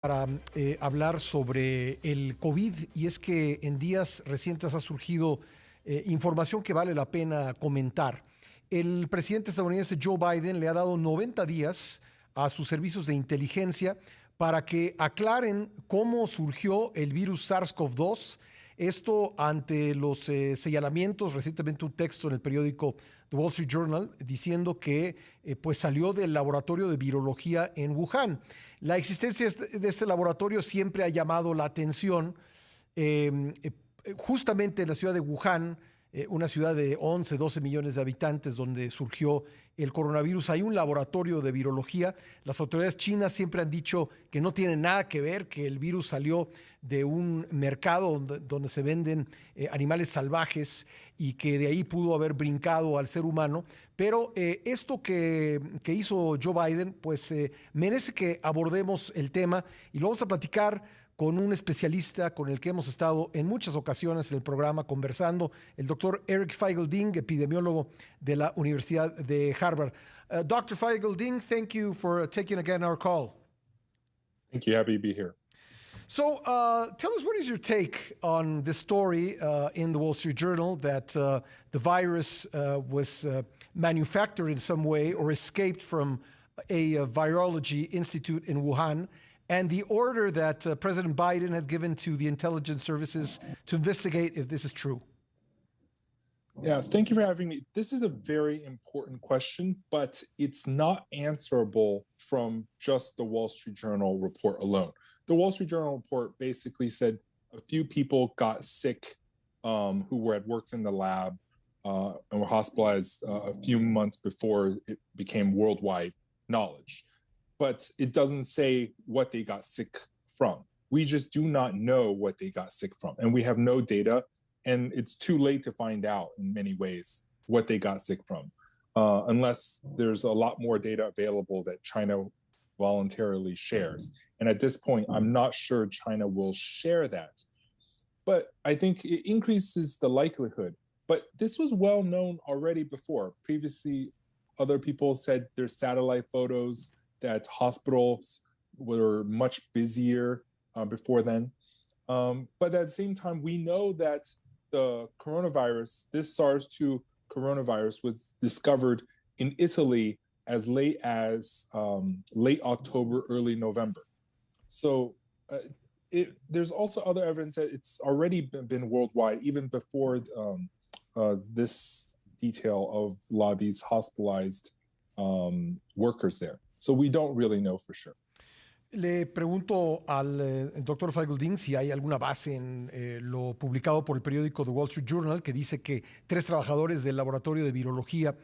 Para hablar sobre el COVID, y es que en días recientes ha surgido información que vale la pena comentar. El presidente estadounidense Joe Biden le ha dado 90 días a sus servicios de inteligencia para que aclaren cómo surgió el virus SARS-CoV-2. Esto ante los señalamientos, recientemente un texto en el periódico The Wall Street Journal diciendo que pues salió del laboratorio de virología en Wuhan. La existencia de este laboratorio siempre ha llamado la atención. Eh, eh, Justamente en la ciudad de Wuhan, una ciudad de 11, 12 millones de habitantes donde surgió el coronavirus, hay un laboratorio de virología. Las autoridades chinas siempre han dicho que no tiene nada que ver, que el virus salió de un mercado donde se venden animales salvajes y que de ahí pudo haber brincado al ser humano. Pero esto que hizo Joe Biden, pues merece que abordemos el tema y lo vamos a platicar con un especialista con el que hemos estado en muchas ocasiones en el programa conversando, el doctor Eric Feigl-Ding, epidemiólogo de la Universidad de Harvard. Dr. Feigl-Ding, thank you for taking again our call. Thank you. Happy to be here. So, tell us, what is your take on this story in the Wall Street Journal that the virus was manufactured in some way or escaped from a virology institute in Wuhan, and the order that President Biden has given to the intelligence services to investigate if this is true? Yeah, thank you for having me. This is a very important question, but it's not answerable from just the Wall Street Journal report alone. The Wall Street Journal report basically said a few people got sick who had worked in the lab and were hospitalized a few months before it became worldwide knowledge. But it doesn't say what they got sick from. We just do not know what they got sick from, and we have no data. And it's too late to find out in many ways what they got sick from, unless there's a lot more data available that China voluntarily shares. And at this point, I'm not sure China will share that. But I think it increases the likelihood. But this was well known already before. Previously, other people said there's satellite photos that hospitals were much busier before then. But at the same time, we know that the coronavirus, this SARS-2 coronavirus, was discovered in Italy as late as late October, early November. So there's also other evidence that it's already been worldwide, even before this detail of a lot of these hospitalized workers there. So we don't really know for sure. Le pregunto al doctor Feigl-Ding si hay alguna base en lo publicado por el periódico The Wall Street Journal que dice que 3 trabajadores del laboratorio de virología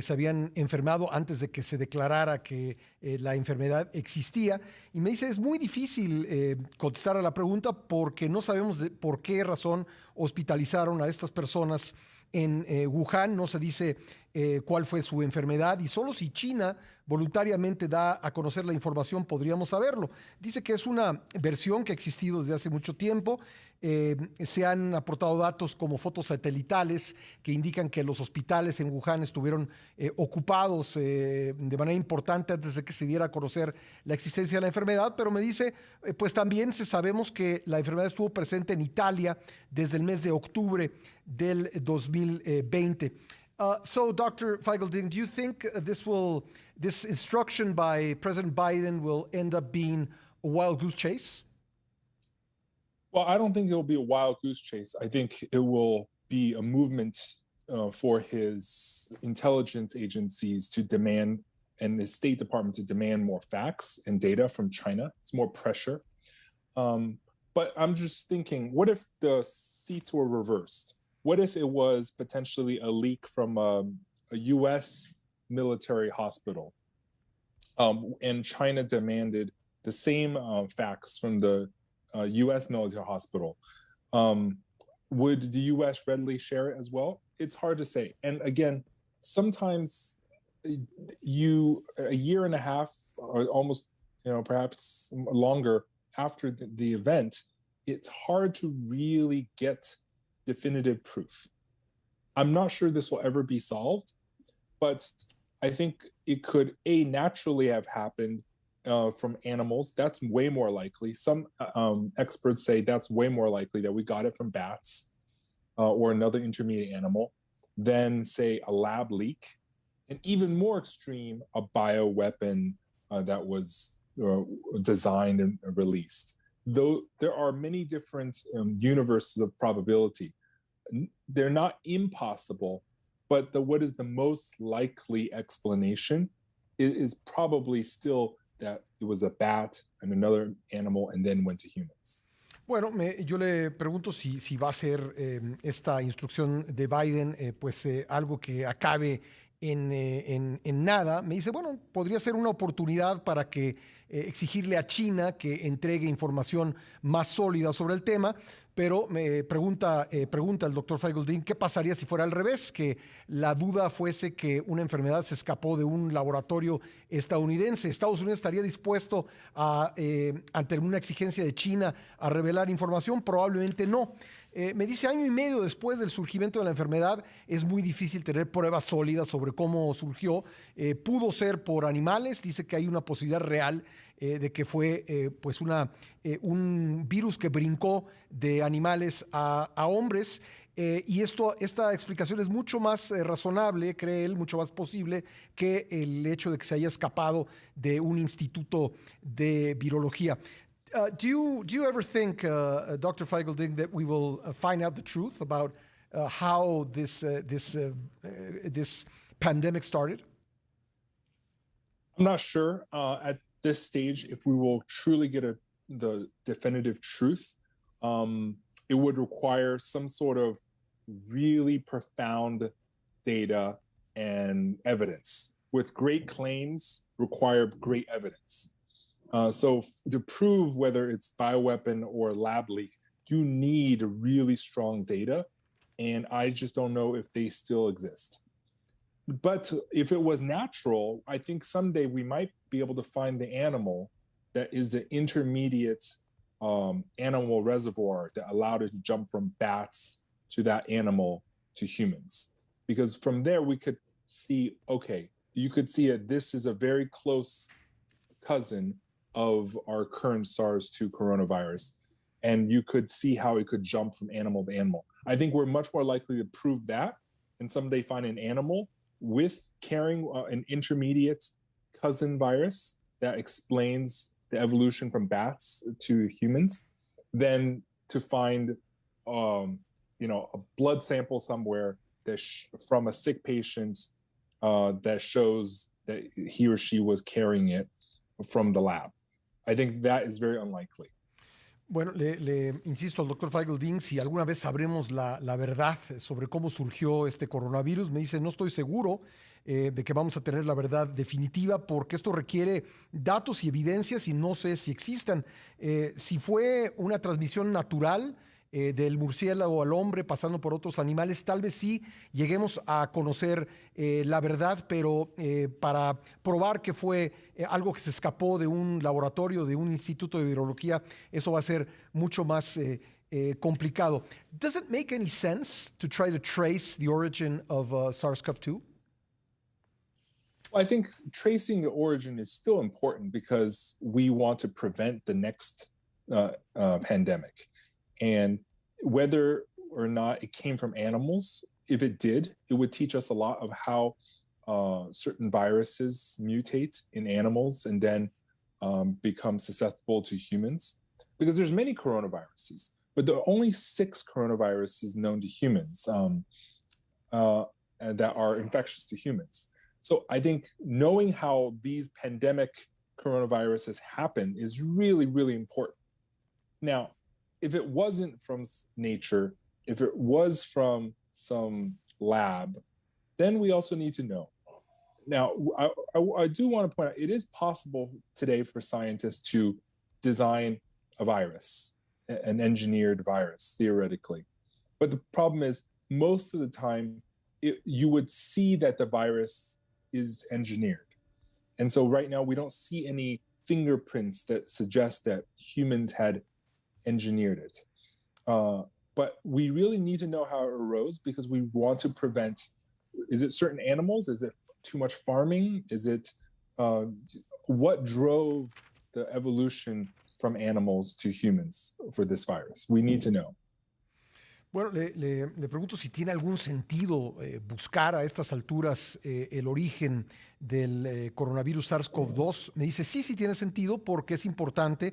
se habían enfermado antes de que se declarara que la enfermedad existía. Y me dice, es muy difícil contestar a la pregunta porque no sabemos por qué razón hospitalizaron a estas personas en Wuhan. No se dice cuál fue su enfermedad y solo si China voluntariamente da a conocer la información podríamos saberlo. Dice que es una versión que ha existido desde hace mucho tiempo. Se han aportado datos como fotos satelitales que indican que los hospitales en Wuhan estuvieron ocupados de manera importante antes de que se diera a conocer la existencia de la enfermedad, pero me dice, pues también sabemos que la enfermedad estuvo presente en Italia desde el mes de octubre del 2020. So, Dr. Feigl-Ding, do you think this instruction by President Biden will end up being a wild goose chase? Well, I don't think it will be a wild goose chase. I think it will be a movement for his intelligence agencies to demand, and the State Department to demand more facts and data from China. It's more pressure. But I'm just thinking, what if the seats were reversed? What if it was potentially a leak from a US military hospital and China demanded the same facts from the US military hospital? Would the US readily share it as well? It's hard to say. And again, sometimes a year and a half or almost, perhaps longer after the event, it's hard to really get definitive proof. I'm not sure this will ever be solved, but I think it could naturally have happened from animals, that's way more likely. Some experts say that's way more likely that we got it from bats or another intermediate animal than, say, a lab leak. And even more extreme, a bioweapon that was designed and released. Though there are many different universes of probability, they're not impossible, but what is the most likely explanation is probably still that it was a bat and another animal and then went to humans. Bueno, yo le pregunto si va a ser esta instrucción de Biden algo que acabe en nada. Me dice, bueno, podría ser una oportunidad para que exigirle a China que entregue información más sólida sobre el tema, pero me pregunta el doctor Feigl-Ding qué pasaría si fuera al revés, que la duda fuese que una enfermedad se escapó de un laboratorio estadounidense. ¿Estados Unidos estaría dispuesto ante una exigencia de China a revelar información? Probablemente no. Me dice, año y medio después del surgimiento de la enfermedad, es muy difícil tener pruebas sólidas sobre cómo surgió. Pudo ser por animales, dice que hay una posibilidad real de que fue un virus que brincó de animales a hombres. Y esta explicación es mucho más razonable, cree él, mucho más posible que el hecho de que se haya escapado de un instituto de virología. Do you ever think, Dr. Feigl-Ding, that we will find out the truth about how this pandemic started? I'm not sure at this stage if we will truly get the definitive truth. It would require some sort of really profound data and evidence. With great claims require great evidence. So to prove whether it's bioweapon or lab leak, you need really strong data. And I just don't know if they still exist. But if it was natural, I think someday we might be able to find the animal that is the intermediate animal reservoir that allowed it to jump from bats to that animal to humans. Because from there, we could see, okay, you could see that this is a very close cousin of our current SARS-2 coronavirus. And you could see how it could jump from animal to animal. I think we're much more likely to prove that and someday find an animal with carrying an intermediate cousin virus that explains the evolution from bats to humans than to find a blood sample somewhere that from a sick patient that shows that he or she was carrying it from the lab. I think that is very unlikely. Bueno, le insisto al doctor Feigl-Ding si alguna vez sabremos la verdad sobre cómo surgió este coronavirus. Me dice, no estoy seguro de que vamos a tener la verdad definitiva porque esto requiere datos y evidencias y no sé si existan. Si fue una transmisión natural del murciélago al hombre pasando por otros animales, tal vez sí lleguemos a conocer la verdad, pero para probar que fue algo que se escapó de un laboratorio, de un instituto de virología, eso va a ser mucho más complicado. Does it make any sense to try to trace the origin of SARS-CoV-2? I think tracing the origin is still important because we want to prevent the next pandemic. And whether or not it came from animals, if it did, it would teach us a lot of how certain viruses mutate in animals and then become susceptible to humans. Because there's many coronaviruses, but there are only 6 coronaviruses known to humans that are infectious to humans. So I think knowing how these pandemic coronaviruses happen is really, really important. Now, if it wasn't from nature, if it was from some lab, then we also need to know. Now, I do want to point out, it is possible today for scientists to design a virus, an engineered virus, theoretically. But the problem is, most of the time, you would see that the virus is engineered. And so right now, we don't see any fingerprints that suggest that humans had engineered it. But we really need to know how it arose because we want to prevent, is it certain animals? Is it too much farming? Is it what drove the evolution from animals to humans for this virus. We need to know. Bueno, le pregunto si tiene algún sentido buscar a estas alturas el origen del coronavirus SARS-CoV-2. Me dice, sí, sí tiene sentido porque es importante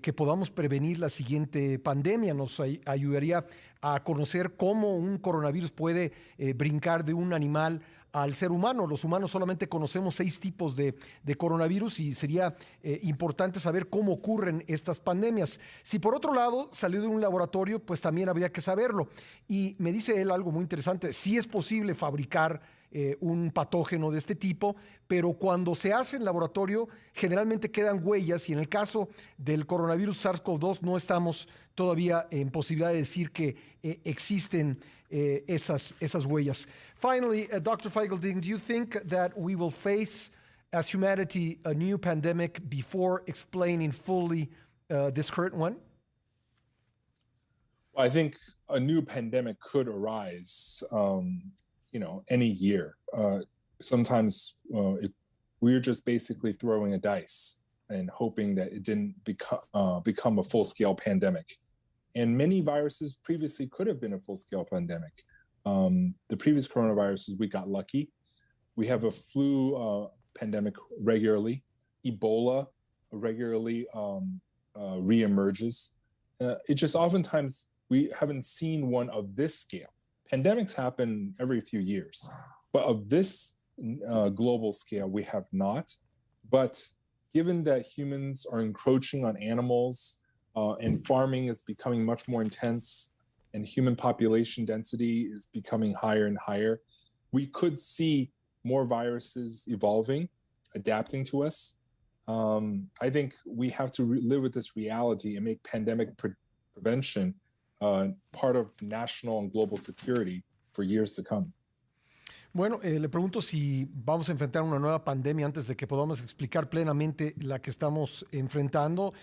que podamos prevenir la siguiente pandemia. Nos ayudaría a conocer cómo un coronavirus puede brincar de un animal al ser humano. Los humanos solamente conocemos 6 tipos de coronavirus y sería importante saber cómo ocurren estas pandemias. Si por otro lado salió de un laboratorio, pues también habría que saberlo. Y me dice él algo muy interesante, sí es posible fabricar un patógeno de este tipo, pero cuando se hace en laboratorio generalmente quedan huellas y en el caso del coronavirus SARS-CoV-2 no estamos todavía en posibilidad de decir que existen esas huellas. Finally, Dr. Feigl-Ding, do you think that we will face as humanity a new pandemic before explaining fully this current one? I think a new pandemic could arise, any year. Sometimes we're just basically throwing a dice and hoping that it didn't become a full-scale pandemic. And many viruses previously could have been a full-scale pandemic. The previous coronaviruses, we got lucky. We have a flu pandemic regularly. Ebola regularly reemerges. It just oftentimes we haven't seen one of this scale. Pandemics happen every few years, but of this global scale, we have not. But given that humans are encroaching on animals and farming is becoming much more intense and human population density is becoming higher and higher, we could see more viruses evolving, adapting to us. I think we have to live with this reality and make pandemic prevention part of national and global security for years to come. Bueno, le pregunto si vamos a enfrentar una nueva pandemia antes de que podamos explicar plenamente la que estamos enfrentando.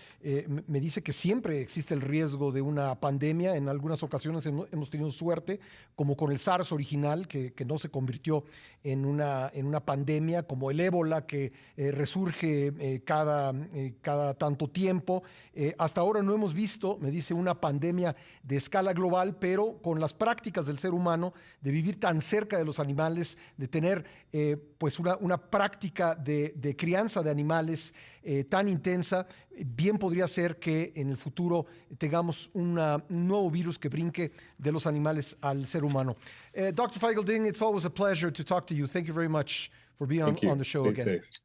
Me dice que siempre existe el riesgo de una pandemia. En algunas ocasiones hemos tenido suerte, como con el SARS original, que no se convirtió en una pandemia, como el ébola, que resurge cada tanto tiempo. Hasta ahora no hemos visto, me dice, una pandemia de escala global, pero con las prácticas del ser humano de vivir tan cerca de los animales, de tener pues una práctica de crianza de animales tan intensa, bien podría ser que en el futuro tengamos un nuevo virus que brinque de los animales al ser humano. Dr. Feigl-Ding, it's always a pleasure to talk to you. Thank you very much for being on the show Stay again. safe.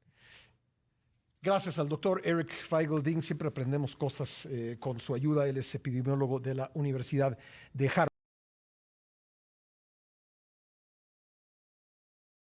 Gracias al doctor Eric Feigl-Ding. Siempre aprendemos cosas con su ayuda. Él es epidemiólogo de la Universidad de Harvard.